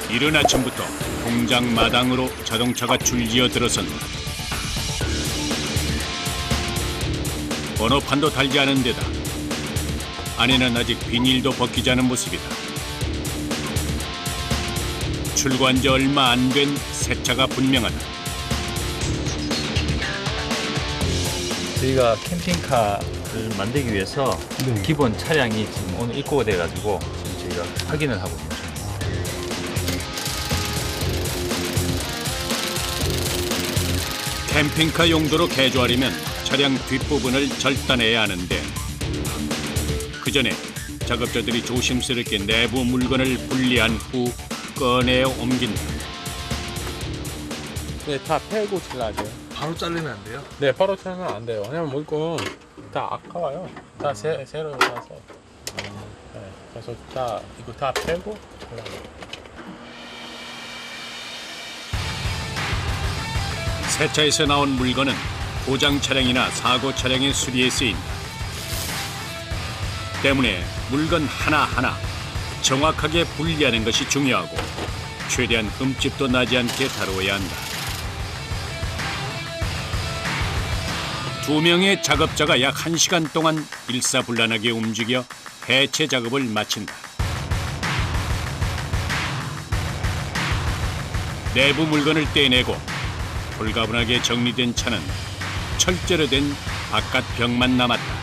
이른 아침부터 공장 마당으로 자동차가 줄지어 들어선다. 번호판도 달지 않은 데다 안에는 아직 비닐도 벗기지 않은 모습이다. 출고한 지 얼마 안 된 새 차가 분명하다. 저희가 캠핑카를 만들기 위해서 기본 차량이 지금 오늘 입고가 돼가지고 지금 저희가 확인을 하고 있습니다. 캠핑카 용도로 개조하려면 차량 뒷부분을 절단해야 하는데 그 전에 작업자들이 조심스럽게 내부 물건을 분리한 후 꺼내 옮긴다. 네, 다 패고 잘라야 돼요. 바로 자르면 안 돼요? 네, 바로 자르면 안 돼요. 왜냐면 물건 다 아까워요. 다 새로 나서. 네, 그래서 다 이거 다 패고 잘라야 돼요. 새 차에서 나온 물건은 고장 차량이나 사고 차량의 수리에 쓰인다. 때문에 물건 하나하나 정확하게 분리하는 것이 중요하고 최대한 흠집도 나지 않게 다루어야 한다. 두 명의 작업자가 약 1시간 동안 일사불란하게 움직여 해체 작업을 마친다. 내부 물건을 떼내고 홀가분하게 정리된 차는 철제로 된 바깥 벽만 남았다.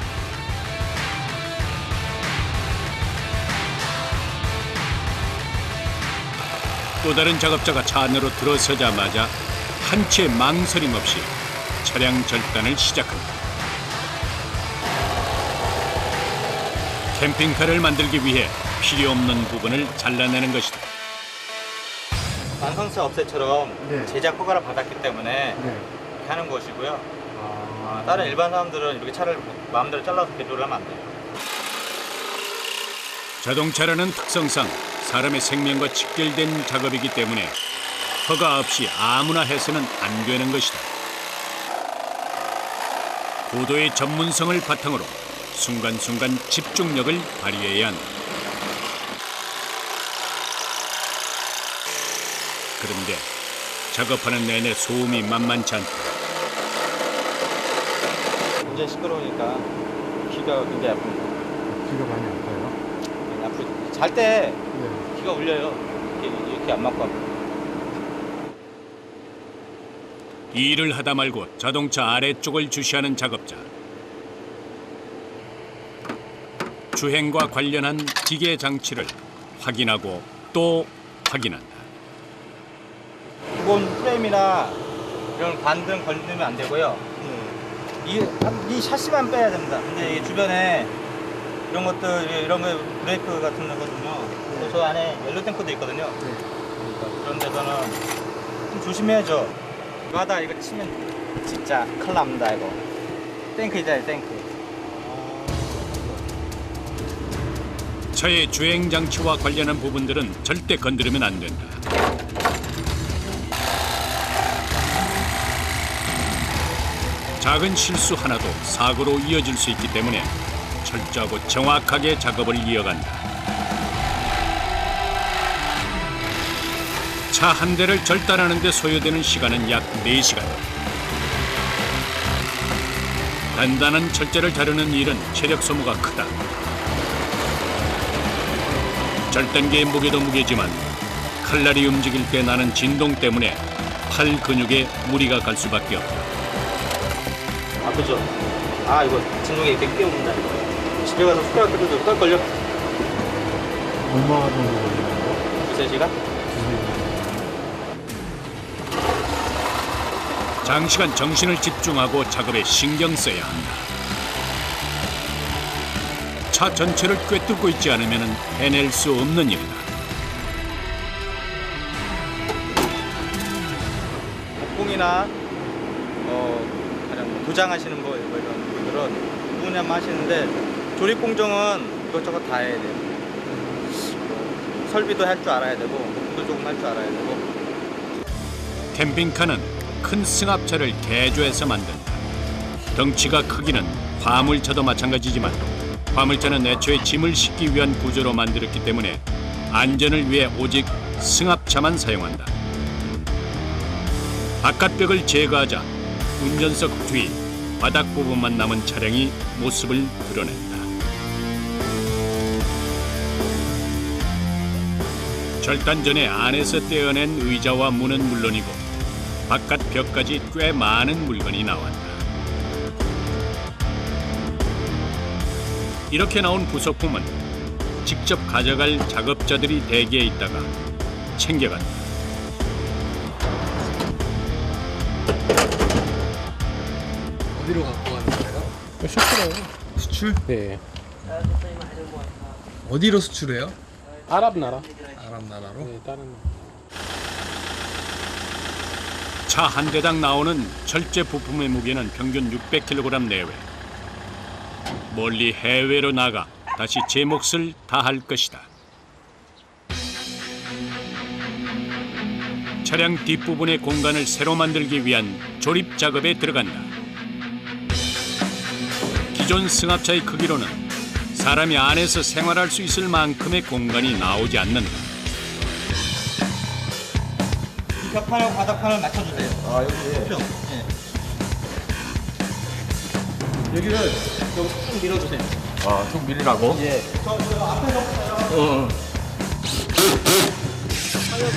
또 다른 작업자가 차 안으로 들어서자마자 한 채 망설임 없이 차량 절단을 시작한다. 캠핑카를 만들기 위해 필요 없는 부분을 잘라내는 것이다. 완성차 업체처럼 제작 허가를 받았기 때문에 이렇게 하는 것이고요. 다른 일반 사람들은 이렇게 차를 마음대로 잘라서 개조를 하면 안 돼요. 자동차라는 특성상 사람의 생명과 직결된 작업이기 때문에 허가 없이 아무나 해서는 안 되는 것이다. 고도의 전문성을 바탕으로 순간순간 집중력을 발휘해야 한다. 그런데 작업하는 내내 소음이 만만치 않다. 굉장히 시끄러우니까 귀가 굉장히 아픕니다. 귀가 많이 아파요? 잘 때 귀가 울려요. 이렇게 안 맞고 하면. 일을 하다 말고 자동차 아래쪽을 주시하는 작업자. 주행과 관련한 기계 장치를 확인하고 또 확인한다. 기본 프레임이나 이런 관등 걸리면 안 되고요. 이 샤시만 빼야 됩니다. 근데 이 주변에 이런 것들, 이런 거 브레이크 같은 거거든요. 그래서 저 안에 연료 탱크도 있거든요. 그런 데서는 좀 조심해야죠. 이거 하다 이거 치면 진짜 큰일 납니다, 이거. 탱크 있잖아요, 탱크. 차의 주행 장치와 관련한 부분들은 절대 건드리면 안 된다. 작은 실수 하나도 사고로 이어질 수 있기 때문에 철저하고 정확하게 작업을 이어간다. 차 한 대를 절단하는 데 소요되는 시간은 약 4시간. 단단한 철제를 다루는 일은 체력 소모가 크다. 절단기의 무게도 무게지만 칼날이 움직일 때 나는 진동 때문에 팔 근육에 무리가 갈 수밖에 없다. 아프죠? 아, 이거 진동이 이렇게 깨운다, 이거. 집에 가서 숟가락 뜯어도 떨걸요? 얼마 정도 걸리는 거예요? 두세 시간? 장시간 정신을 집중하고 작업에 신경 써야 한다. 차 전체를 꿰뚫고 있지 않으면 해낼 수 없는 일이다. 복궁이나 가령 도장하시는 거 이런 분들은 부분에만 하시는데 조립 공정은 이것저것 다 해야 돼요. 설비도 할 줄 알아야 되고 목도 조금 할 줄 알아야 되고. 캠핑카는 큰 승합차를 개조해서 만든다. 덩치가 크기는 화물차도 마찬가지지만 화물차는 애초에 짐을 싣기 위한 구조로 만들었기 때문에 안전을 위해 오직 승합차만 사용한다. 바깥벽을 제거하자 운전석 뒤 바닥 부분만 남은 차량이 모습을 드러낸다. 절단 전에 안에서 떼어낸 의자와 문은 물론이고 바깥 벽까지 꽤 많은 물건이 나왔다. 이렇게 나온 부속품은 직접 가져갈 작업자들이 대기에 있다가 챙겨간다. 어디로 갖고 가는 거예요? 수출해요. 수출? 네. 어디로 수출해요? 아랍 나라. 아랍 나라로? 네, 다른. 차 한 대당 나오는 철제 부품의 무게는 평균 600kg 내외. 멀리 해외로 나가 다시 제 몫을 다할 것이다. 차량 뒷부분의 공간을 새로 만들기 위한 조립 작업에 들어간다. 기존 승합차의 크기로는 사람이 안에서 생활할 수 있을 만큼의 공간이 나오지 않는다. 이 벽판하고 바닥판을 맞춰주세요. 아 여기. 네. 여기를 좀 쭉 밀어주세요. 아, 좀 밀으라고? 예. 저 앞에서부터요.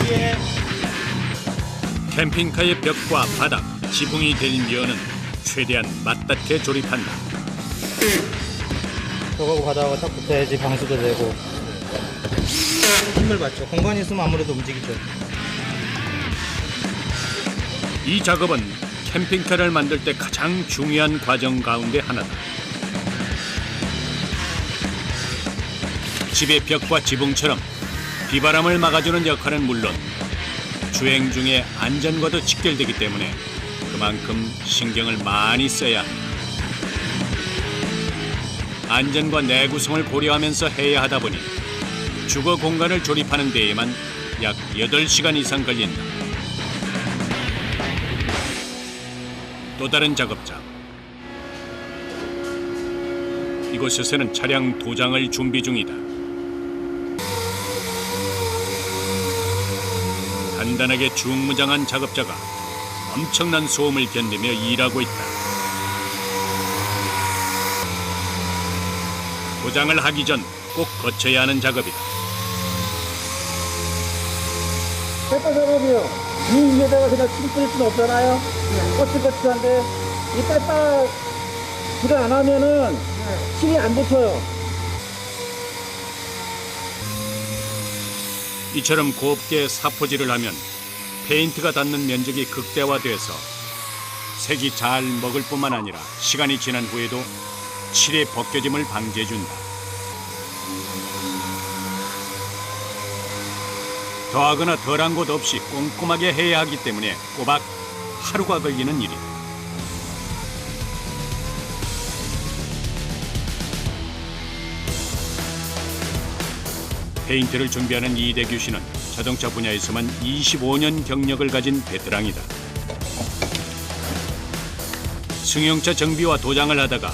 위에. 캠핑카의 벽과 바닥, 지붕이 될 면은 최대한 맞닿게 조립한다. 저거하고 바닥하고 딱 붙어야지 방수도 되고. 힘을 받죠. 공간이 있으면 아무래도 움직이죠. 이 작업은 캠핑카를 만들 때 가장 중요한 과정 가운데 하나다. 집의 벽과 지붕처럼 비바람을 막아주는 역할은 물론 주행 중에 안전과도 직결되기 때문에 그만큼 신경을 많이 써야 한다. 안전과 내구성을 고려하면서 해야 하다 보니 주거 공간을 조립하는 데에만 약 8시간 이상 걸린다. 또 다른 작업장. 이곳에서는 차량 도장을 준비 중이다. 단단하게 중무장한 작업자가 엄청난 소음을 견디며 일하고 있다. 도장을 하기 전 꼭 거쳐야 하는 작업이다. 페퍼 작업이요. 이 위에다가 그냥 침 뿌릴 수는 없잖아요. 거칠거칠한데 이 빼빠지를 안 하면은 침이 안 붙어요. 이처럼 곱게 사포질을 하면 페인트가 닿는 면적이 극대화돼서 색이 잘 먹을 뿐만 아니라 시간이 지난 후에도 칠의 벗겨짐을 방지해준다. 더하거나 덜한 곳 없이 꼼꼼하게 해야 하기 때문에 꼬박 하루가 걸리는 일이다. 페인트를 준비하는 이대규 씨는 자동차 분야에서만 25년 경력을 가진 베테랑이다. 승용차 정비와 도장을 하다가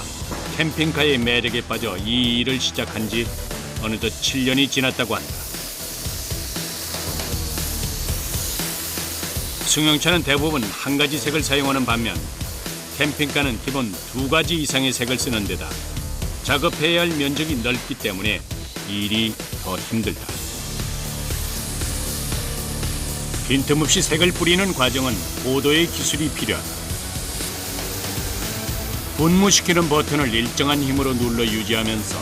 캠핑카의 매력에 빠져 이 일을 시작한 지 어느덧 7년이 지났다고 한다. 승용차는 대부분 한 가지 색을 사용하는 반면 캠핑카는 기본 2가지 이상의 색을 쓰는 데다 작업해야 할 면적이 넓기 때문에 일이 더 힘들다. 빈틈없이 색을 뿌리는 과정은 고도의 기술이 필요하다. 분무시키는 버튼을 일정한 힘으로 눌러 유지하면서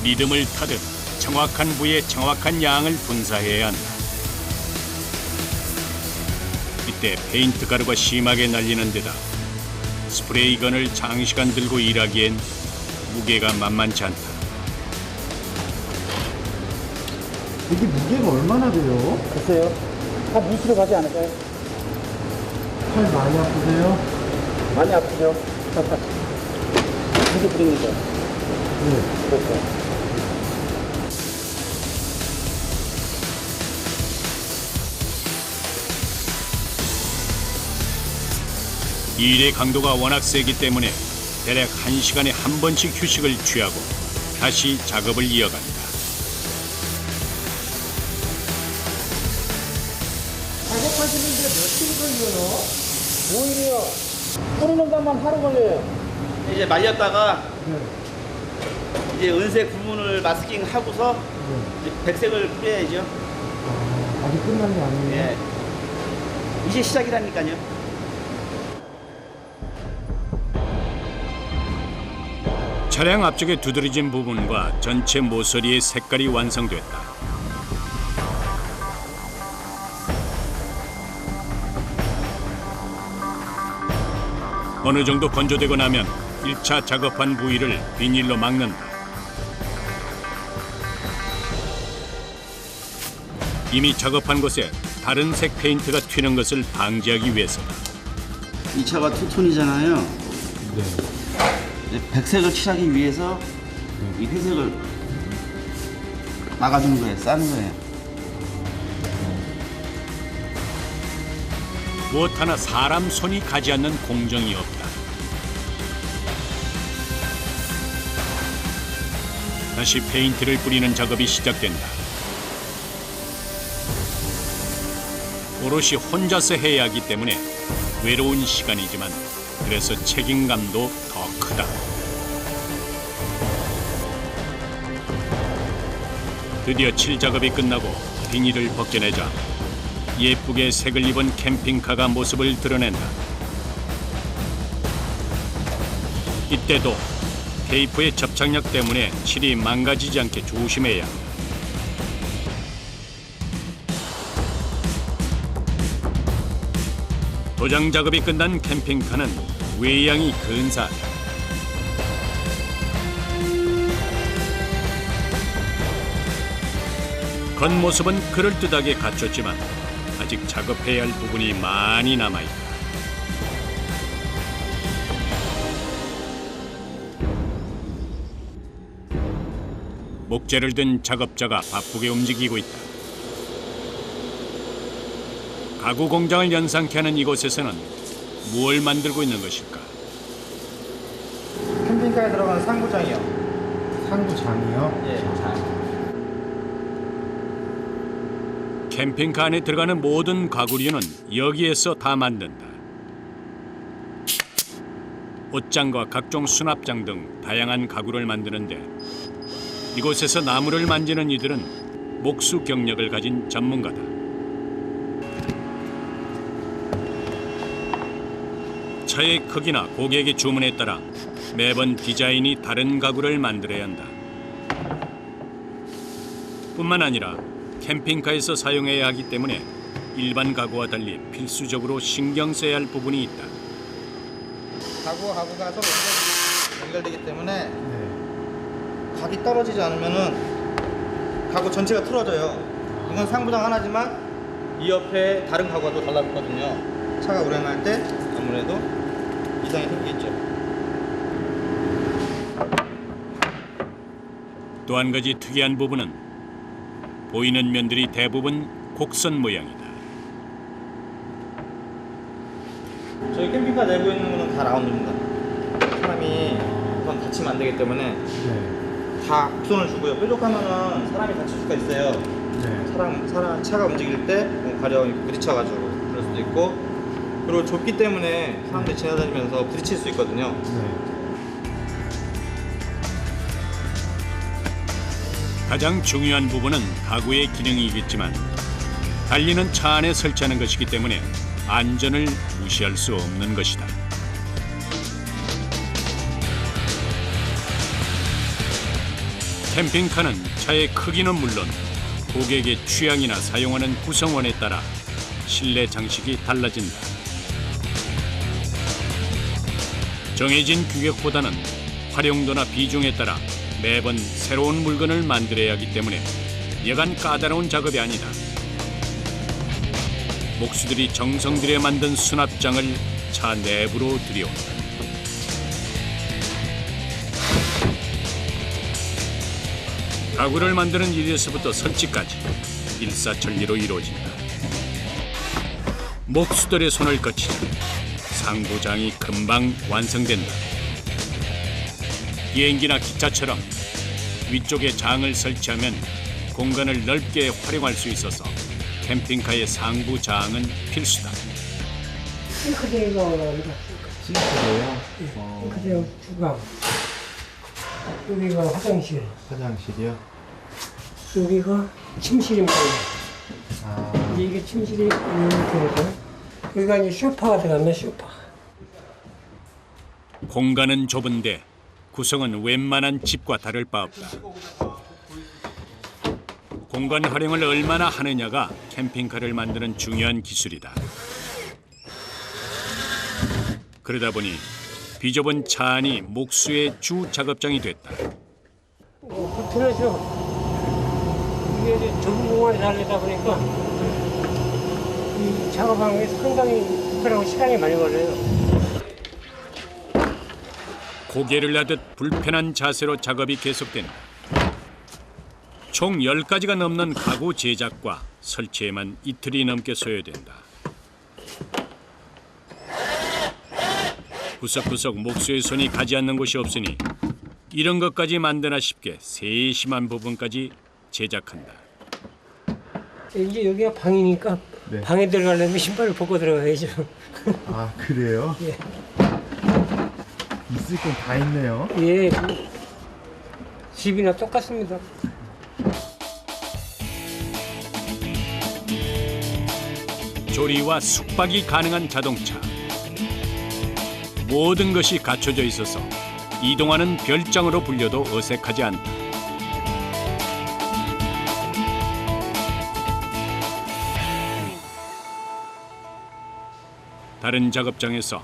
리듬을 타듯 정확한 부위에 정확한 양을 분사해야 한다. 이때 페인트 가루가 심하게 날리는 데다 스프레이건을 장시간 들고 일하기엔 무게가 만만치 않다. 이게 무게가 얼마나 돼요? 글쎄요. 한 2kg 가지 않을까요? 팔 많이 아프세요? 많이 아프죠. 무게 뿌리니까. 네. 그렇죠. 일의 강도가 워낙 세기 때문에 대략 1시간에 한 번씩 휴식을 취하고 다시 작업을 이어간다. 하시는데 며칠 걸려요? 5일이요. 뿌리는 것만 하루 걸려요. 이제 말렸다가 이제 은색 부분을 마스킹 하고서 이제 백색을 뿌려야죠. 아직 끝난 게 아니에요. 예. 이제 시작이라니까요. 차량 앞쪽에 두드러진 부분과 전체 모서리의 색깔이 완성됐다. 어느 정도 건조되고 나면 1차 작업한 부위를 비닐로 막는다. 이미 작업한 곳에 다른 색 페인트가 튀는 것을 방지하기 위해서다. 이 차가 투톤이잖아요. 이제 백색을 칠하기 위해서 이 회색을 막아주는 거예요. 싸는 거예요. 무엇 하나 사람 손이 가지 않는 공정이 없다. 다시 페인트를 뿌리는 작업이 시작된다. 오롯이 혼자서 해야 하기 때문에 외로운 시간이지만 그래서 책임감도 더 크다. 드디어 칠 작업이 끝나고 비닐을 벗겨내자 예쁘게 색을 입은 캠핑카가 모습을 드러낸다. 이때도 테이프의 접착력 때문에 칠이 망가지지 않게 조심해야 한다. 도장 작업이 끝난 캠핑카는 외양이 근사하다. 겉모습은 그럴듯하게 갖췄지만 아직 작업해야 할 부분이 많이 남아있다. 목재를 든 작업자가 바쁘게 움직이고 있다. 가구 공장을 연상케 하는 이곳에서는 무엇을 만들고 있는 것일까? 캠핑카에 들어가는 상부장이요. 상부장이요? 예, 장. 캠핑카 안에 들어가는 모든 가구류는 여기에서 다 만든다. 옷장과 각종 수납장 등 다양한 가구를 만드는데 이곳에서 나무를 만지는 이들은 목수 경력을 가진 전문가다. 차의 크기나 고객의 주문에 따라 매번 디자인이 다른 가구를 만들어야 한다. 뿐만 아니라 캠핑카에서 사용해야 하기 때문에 일반 가구와 달리 필수적으로 신경 써야 할 부분이 있다. 가구와 가구가 서로 연결되기 때문에 각이 떨어지지 않으면은 가구 전체가 틀어져요. 이건 상부장 하나지만 이 옆에 다른 가구가 또 달라붙거든요. 차가 운행할 때 아무래도 이상이 생기겠죠. 또 한 가지 특이한 부분은 보이는 면들이 대부분 곡선 모양이다. 저희 캠핑카 내고 있는 거는 다 라운드입니다. 사람이 우선 다치면 안 되기 때문에 다 곡선을 주고요. 뾰족하면은 사람이 다칠 수가 있어요. 사람 차가 움직일 때 가령 부딪혀가지고 그럴 수도 있고, 그리고 좁기 때문에 사람들이 지나다니면서 부딪힐 수 있거든요. 가장 중요한 부분은 가구의 기능이겠지만 달리는 차 안에 설치하는 것이기 때문에 안전을 무시할 수 없는 것이다. 캠핑카는 차의 크기는 물론 고객의 취향이나 사용하는 구성원에 따라 실내 장식이 달라진다. 정해진 규격보다는 활용도나 비중에 따라 매번 새로운 물건을 만들어야 하기 때문에 여간 까다로운 작업이 아니다. 목수들이 정성 들여 만든 수납장을 차 내부로 들여온다. 가구를 만드는 일에서부터 설치까지 일사천리로 이루어진다. 목수들의 손을 거치자 상부장이 금방 완성된다. 비행기나 기차처럼 위쪽에 장을 설치하면 공간을 넓게 활용할 수 있어서 캠핑카의 상부 장은 필수다. 싱크대가 나옵니다. 싱크대요? 싱크대 주방. 여기가 화장실. 화장실이요? 여기가 침실입니다. 아, 이게 침실이 이렇게 되죠. 여기가 이제 소파가 들어가면 소파. 공간은 좁은데 구성은 웬만한 집과 다를 바 없다. 공간 활용을 얼마나 하느냐가 캠핑카를 만드는 중요한 기술이다. 그러다 보니 비좁은 차 안이 목수의 주 작업장이 됐다. 불편하죠. 이게 이제 좁은 공간에 살다 보니까 이 작업하는 게 상당히 불편하고 시간이 많이 걸려요. 고개를 나듯 불편한 자세로 작업이 계속된다. 총 10가지가 넘는 가구 제작과 설치에만 이틀이 넘게 소요된다. 구석구석 목수의 손이 가지 않는 곳이 없으니 이런 것까지 만드나 싶게 세심한 부분까지 제작한다. 이제 여기가 방이니까 네. 방에 들어가려면 신발을 벗고 들어가야죠. 아 그래요? 예. 있을 건 다 있네요. 예. 집이나 똑같습니다. 조리와 숙박이 가능한 자동차. 모든 것이 갖춰져 있어서 이동하는 별장으로 불려도 어색하지 않다. 다른 작업장에서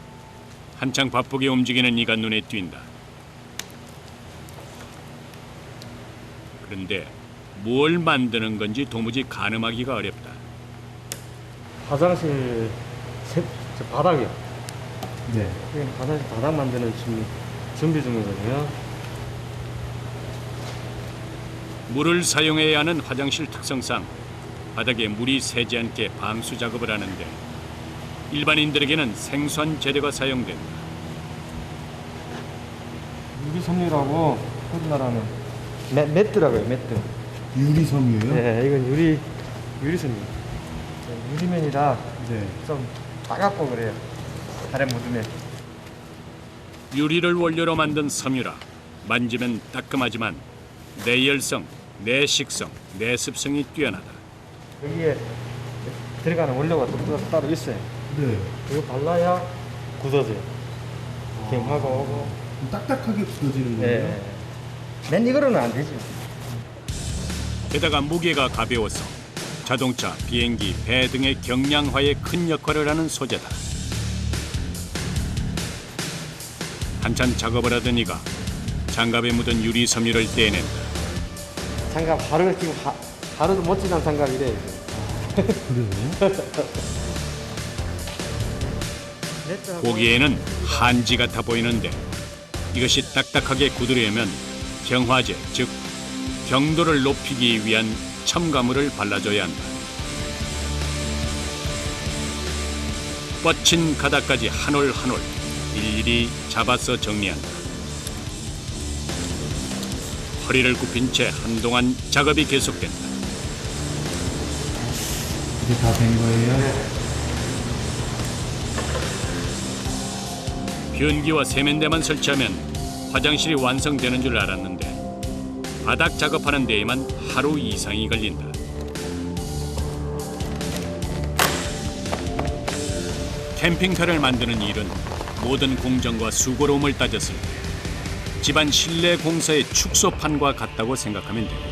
한창 바쁘게 움직이는 이가 눈에 띈다. 그런데 뭘 만드는 건지 도무지 가늠하기가 어렵다. 화장실 바닥이요. 네. 화장실 바닥 만드는 지금 준비 중이거든요. 물을 사용해야 하는 화장실 특성상 바닥에 물이 새지 않게 방수 작업을 하는데 일반인들에게는 생소한 재료가 사용된다. 유리섬유라고 우리나라는 매트라고요. 매트. 유리섬유요? 네, 이건 유리섬유. 유리면이라 네. 좀 따갑고 그래요. 살에 묻으면. 유리를 원료로 만든 섬유라 만지면 따끔하지만 내열성, 내식성, 내습성이 뛰어나다. 여기에 들어가는 원료가 또 따로 있어요. 네. 이거 발라야 굳어져요. gem하고 오고. 딱딱하게 굳어지는 거예요? 네. 맨 이거로는 안 되지. 게다가 무게가 가벼워서 자동차, 비행기, 배 등의 경량화에 큰 역할을 하는 소재다. 한참 작업을 하던 이가 장갑에 묻은 유리 섬유를 떼낸다. 장갑 하루 지금 하루도 못 지난 장갑이래. 보기에는 한지 같아 보이는데 이것이 딱딱하게 굳으려면 경화제, 즉 경도를 높이기 위한 첨가물을 발라줘야 한다. 뻗친 가닥까지 한 올 한 올 일일이 잡아서 정리한다. 허리를 굽힌 채 한동안 작업이 계속된다. 이제 다 된 거예요? 변기와 세면대만 설치하면 화장실이 완성되는 줄 알았는데 바닥 작업하는 데에만 하루 이상이 걸린다. 캠핑카를 만드는 일은 모든 공정과 수고로움을 따졌을 때 집안 실내 공사의 축소판과 같다고 생각하면 된다.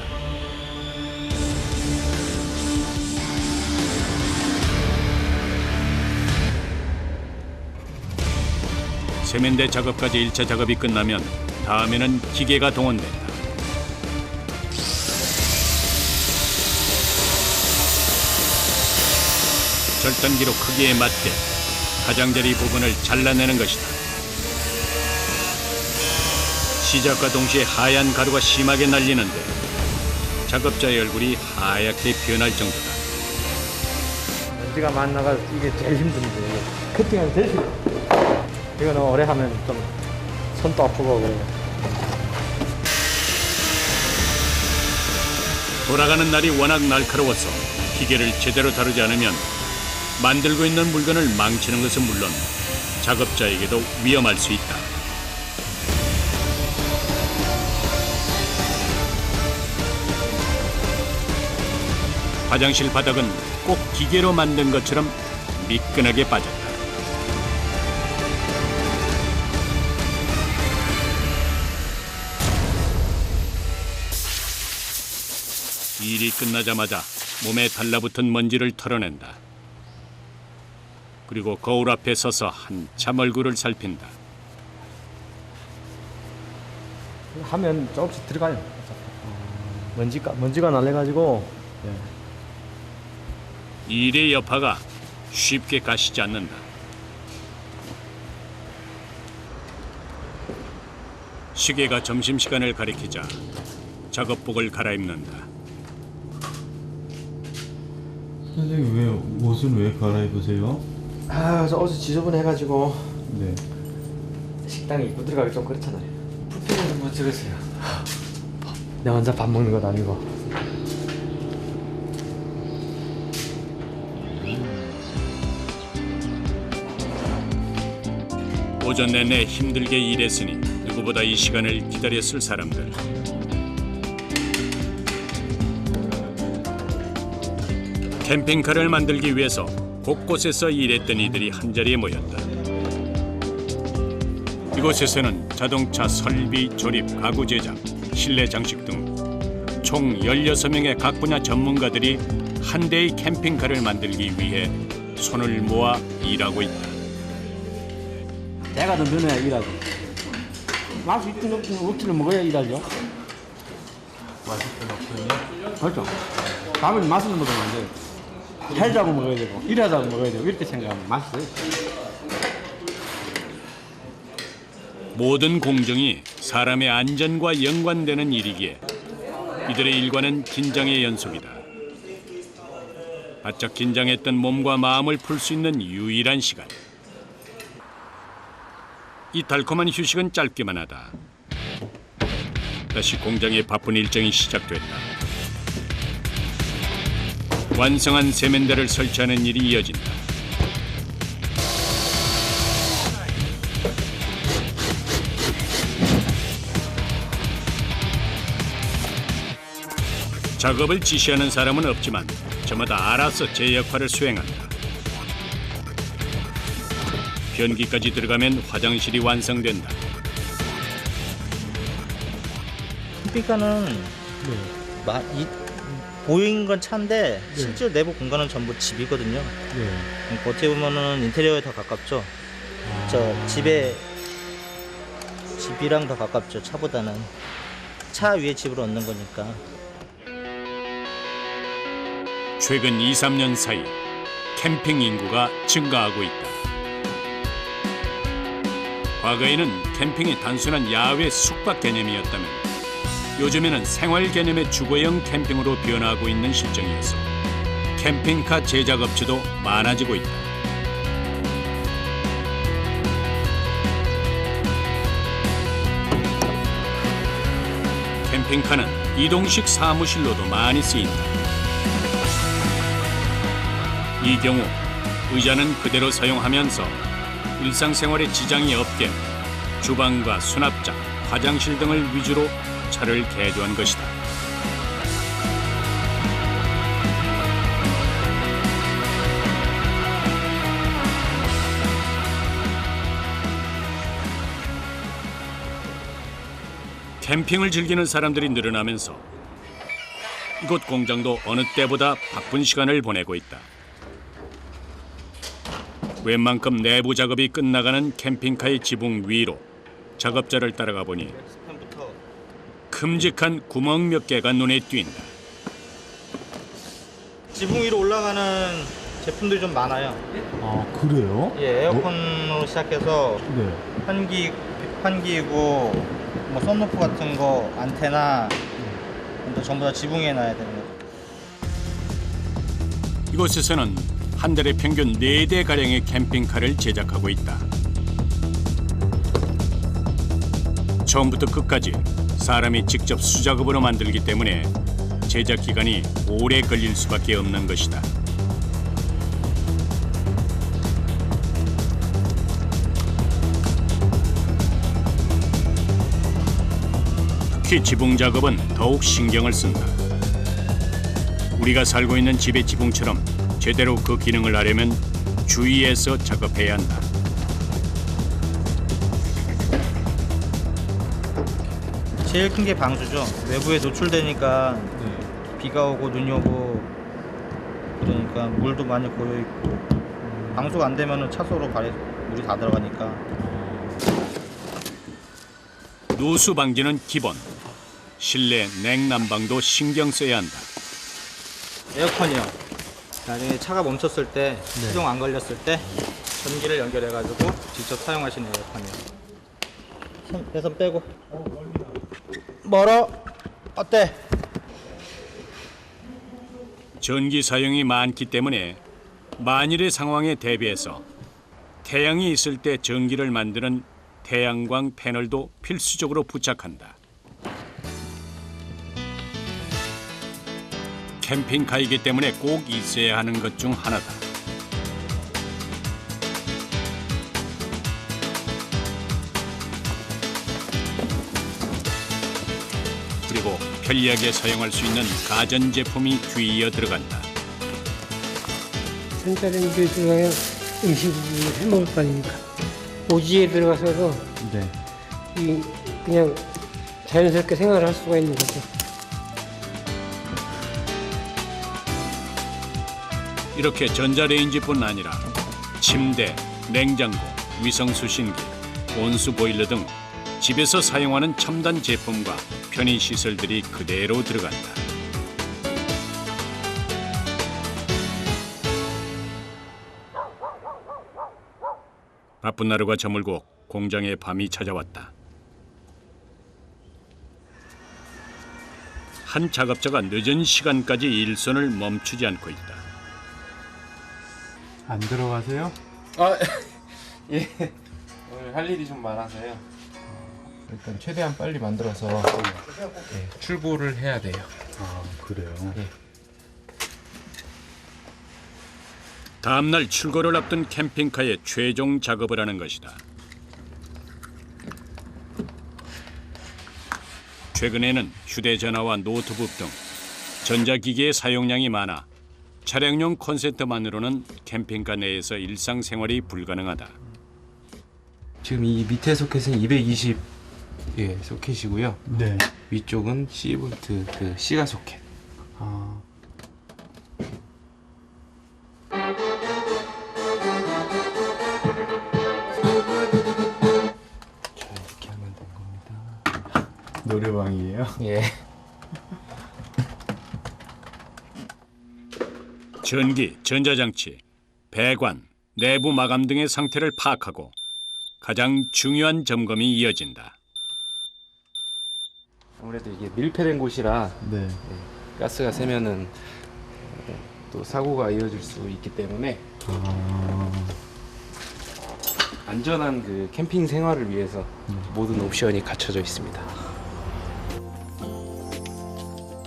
세면대 작업까지 1차 작업이 끝나면 다음에는 기계가 동원된다. 절단기로 크기에 맞게 가장자리 부분을 잘라내는 것이다. 시작과 동시에 하얀 가루가 심하게 날리는데 작업자의 얼굴이 하얗게 변할 정도다. 먼지가 많아가 이게 제일 힘든데 커팅은 제일 싫어. 이거는 오래 하면 좀 손도 아프고 그래요. 돌아가는 날이 워낙 날카로워서 기계를 제대로 다루지 않으면 만들고 있는 물건을 망치는 것은 물론 작업자에게도 위험할 수 있다. 화장실 바닥은 꼭 기계로 만든 것처럼 미끈하게 빠졌다. 일이 끝나자마자 몸에 달라붙은 먼지를 털어낸다. 그리고 거울 앞에 서서 한참 얼굴을 살핀다. 하면 조금씩 들어가요. 먼지가 날려가지고. 일의 여파가 쉽게 가시지 않는다. 시계가 점심시간을 가리키자 작업복을 갈아입는다. 선생님 옷은 왜 갈아입으세요? 그래서 어제 지저분해가지고 네. 식당에 입고 들어가기 좀 그렇잖아요. 불편해서 뭐 저러세요. 내 혼자 밥 먹는 것도 아니고. 오전 내내 힘들게 일했으니 누구보다 이 시간을 기다렸을 사람들. 캠핑카를 만들기 위해서 곳곳에서 일했던 이들이 한자리에 모였다. 이곳에서는 자동차 설비, 조립, 가구 제작, 실내 장식 등 총 16명의 각 분야 전문가들이 한 대의 캠핑카를 만들기 위해 손을 모아 일하고 있다. 내가 더 면해야 일하죠. 맛이 있든 없든 먹어야 일하죠. 맛있든 없든요? 그렇죠. 밥은 맛을 먹으면 안 돼요. 살자고 먹어야 되고 일하자고 먹어야 되고 이렇게 생각하면 맛있어요. 모든 공정이 사람의 안전과 연관되는 일이기에 이들의 일과는 긴장의 연속이다. 바짝 긴장했던 몸과 마음을 풀 수 있는 유일한 시간. 이 달콤한 휴식은 짧기만 하다. 다시 공장의 바쁜 일정이 시작됐다. 완성한 세면대를 설치하는 일이 이어진다. 작업을 지시하는 사람은 없지만 저마다 알아서 제 역할을 수행한다. 변기까지 들어가면 화장실이 완성된다. 캠핑카는 보이는 건 차인데 실제로 내부 공간은 전부 집이거든요. 그러니까 어떻게 보면은 인테리어에 더 가깝죠. 저 집이랑 더 가깝죠. 차보다는. 차 위에 집을 얻는 거니까. 최근 2, 3년 사이 캠핑 인구가 증가하고 있다. 과거에는 캠핑이 단순한 야외 숙박 개념이었다면 요즘에는 생활 개념의 주거형 캠핑으로 변화하고 있는 실정이어서 캠핑카 제작 업체도 많아지고 있다. 캠핑카는 이동식 사무실로도 많이 쓰인다. 이 경우 의자는 그대로 사용하면서 일상생활에 지장이 없게 주방과 수납장, 화장실 등을 위주로 차를 개조한 것이다. 캠핑을 즐기는 사람들이 늘어나면서 이곳 공장도 어느 때보다 바쁜 시간을 보내고 있다. 웬만큼 내부 작업이 끝나가는 캠핑카의 지붕 위로 작업자를 따라가 보니 큼직한 구멍 몇 개가 눈에 띈다. 지붕 위로 올라가는 제품들이 좀 많아요. 아 그래요? 예, 에어컨으로 시작해서 네. 환기이고 뭐 썬루프 같은 거, 안테나 전부 다 지붕에 놔야 되는 거죠. 이곳에서는 한 달에 평균 4대가량의 캠핑카를 제작하고 있다. 처음부터 끝까지 사람이 직접 수작업으로 만들기 때문에 제작 기간이 오래 걸릴 수밖에 없는 것이다. 특히 지붕 작업은 더욱 신경을 쓴다. 우리가 살고 있는 집의 지붕처럼 제대로 그 기능을 하려면 주의해서 작업해야 한다. 제일 큰 게 방수죠. 외부에 노출되니까 비가 오고 눈이 오고 그러니까 물도 많이 고여 있고 방수가 안 되면은 차소로 발에 물이 다 들어가니까. 누수 방지는 기본. 실내 냉난방도 신경 써야 한다. 에어컨이요. 나중에 차가 멈췄을 때 시동 안 걸렸을 때 전기를 연결해가지고 직접 사용하시는 에어컨이요. 손 빼고. 멀어? 어때? 전기 사용이 많기 때문에 만일의 상황에 대비해서 태양이 있을 때 전기를 만드는 태양광 패널도 필수적으로 부착한다. 캠핑카이기 때문에 꼭 있어야 하는 것 중 하나다. 그리고 편리하게 사용할 수 있는 가전제품이 뒤이어 들어간다. 전자레인지에 들어가야 음식을 해 먹을 거 아닙니까? 오지에 들어가서도 그냥 자연스럽게 생활을 할 수가 있는 거죠. 이렇게 전자레인지뿐 아니라 침대, 냉장고, 위성수신기, 온수 보일러 등 집에서 사용하는 첨단 제품과 편의시설들이 그대로 들어간다. 바쁜 하루가 저물고 공장에 밤이 찾아왔다. 한 작업자가 늦은 시간까지 일손을 멈추지 않고 있다. 안 들어가세요? 예. 오늘 할 일이 좀 많아서요. 일단 최대한 빨리 만들어서 출고를 해야 돼요. 아, 그래요? 다음 날 출고를 앞둔 캠핑카의 최종 작업을 하는 것이다. 최근에는 휴대전화와 노트북 등 전자기기의 사용량이 많아 차량용 콘센트만으로는 캠핑카 내에서 일상생활이 불가능하다. 지금 이 밑에 소켓은 220 소켓이고요. 네. 위쪽은 C볼트 그 시가 소켓. 아. 이렇게 하면 된 겁니다. 노래방이에요? 예. 전기, 전자장치, 배관, 내부 마감 등의 상태를 파악하고 가장 중요한 점검이 이어진다. 아무래도 이게 밀폐된 곳이라 네. 가스가 새면은 또 사고가 이어질 수 있기 때문에 안전한 그 캠핑 생활을 위해서 모든 옵션이 갖춰져 있습니다.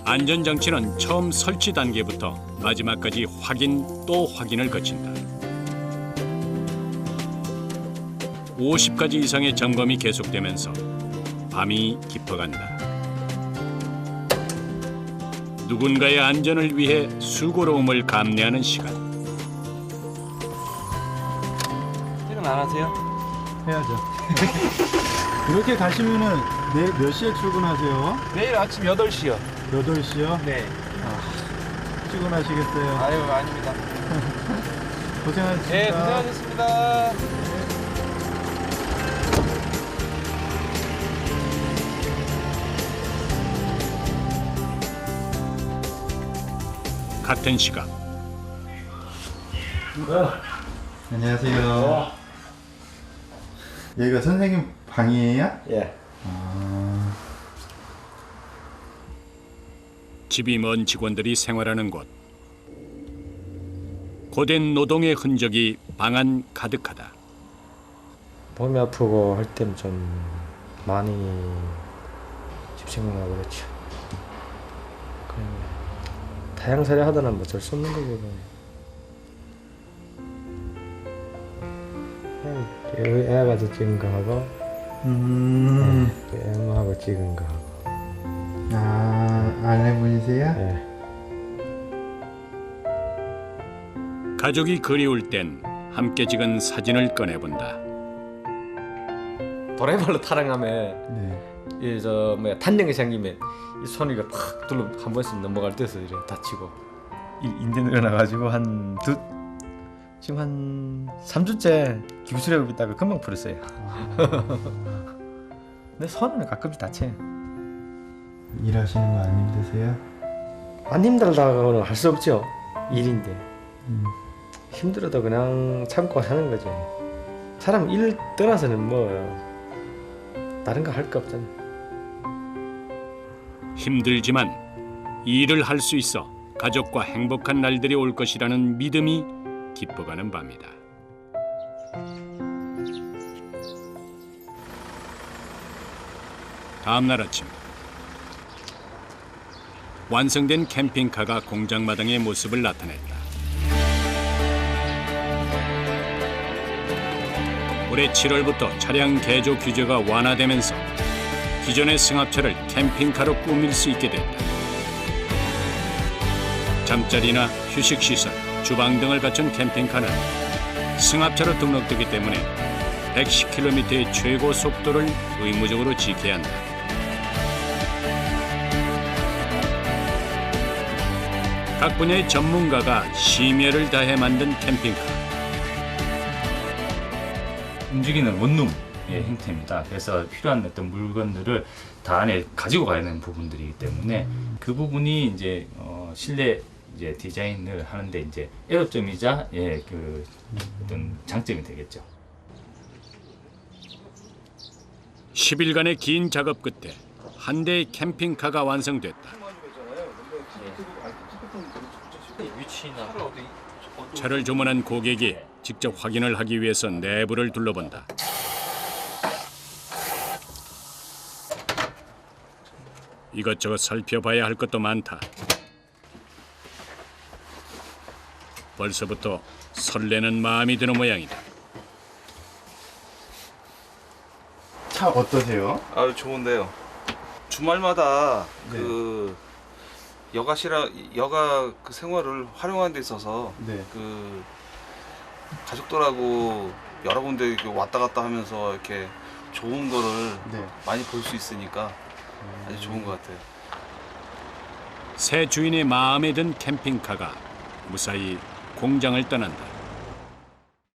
안전장치는 처음 설치 단계부터 마지막까지 확인 또 확인을 거친다. 50가지 이상의 점검이 계속되면서 밤이 깊어간다. 누군가의 안전을 위해 수고로움을 감내하는 시간. 퇴근 안 하세요? 해야죠. 이렇게 가시면은 내일 몇 시에 출근하세요? 내일 아침 8시요. 8시요? 네. 출근하시겠어요? 아유, 아닙니다. 고생하셨습니다. 네, 고생하셨습니다. 같은 시각 안녕하세요. 여기가 선생님 방이에요? 예. 아, 집이 먼 직원들이 생활하는 곳. 고된 노동의 흔적이 방 안 가득하다. 몸이 아프고 할 때는 좀 많이 집생각나고 그렇죠. 그냥 타향살이 하더나 뭐 어쩔 수 없는 거고. 애가 저 찍은 거 하고, 애하고 찍은 거 하고. 아, 아내분이세요? 네. 가족이 그리울 땐 함께 찍은 사진을 꺼내본다. 도라이발로 타령하면 네. 이저 뭐야 단령이 생기면 이 손이가 팍 둘러 한 번씩 넘어갈 때서 이래 다치고 인대 늘어나가지고 지금 한 3주째 기부술하고 있다가 금방 풀었어요. 근데 손은 가끔씩 다쳐요. 일하시는 거 안 힘드세요? 안 힘들다고는 할 수 없죠. 일인데 힘들어도 그냥 참고 하는 거죠. 사람 일 떠나서는 뭐 다른 거 할 거 없잖아. 힘들지만 일을 할 수 있어 가족과 행복한 날들이 올 것이라는 믿음이 기뻐가는 밤이다. 다음 날 아침 완성된 캠핑카가 공장 마당의 모습을 나타냈다. 올해 7월부터 차량 개조 규제가 완화되면서 기존의 승합차를 캠핑카로 꾸밀 수 있게 됐다. 잠자리나 휴식시설, 주방 등을 갖춘 캠핑카는 승합차로 등록되기 때문에 110km의 최고 속도를 의무적으로 지켜야 한다. 각 분야의 전문가가 심혈을 다해 만든 캠핑카. 움직이는 원룸의 형태입니다. 그래서 필요한 어떤 물건들을 다 안에 가지고 가야 되는 부분들이기 때문에 그 부분이 이제 실내 이제 디자인을 하는데 이제 애로점이자 그 어떤 장점이 되겠죠. 10일간의 긴 작업 끝에 한 대의 캠핑카가 완성됐다. 차를 주문한 고객이 직접 확인을 하기 위해서 내부를 둘러본다. 이것저것 살펴봐야 할 것도 많다. 벌써부터 설레는 마음이 드는 모양이다. 차 어떠세요? 아, 좋은데요. 주말마다 네. 그 여가 그 생활을 활용하는 데 있어서 네. 그 가족들하고 여러 군데 이렇게 왔다 갔다 하면서 이렇게 좋은 거를 네. 많이 볼 수 있으니까 아주 좋은 것 같아요. 새 주인의 마음에 든 캠핑카가 무사히 공장을 떠난다.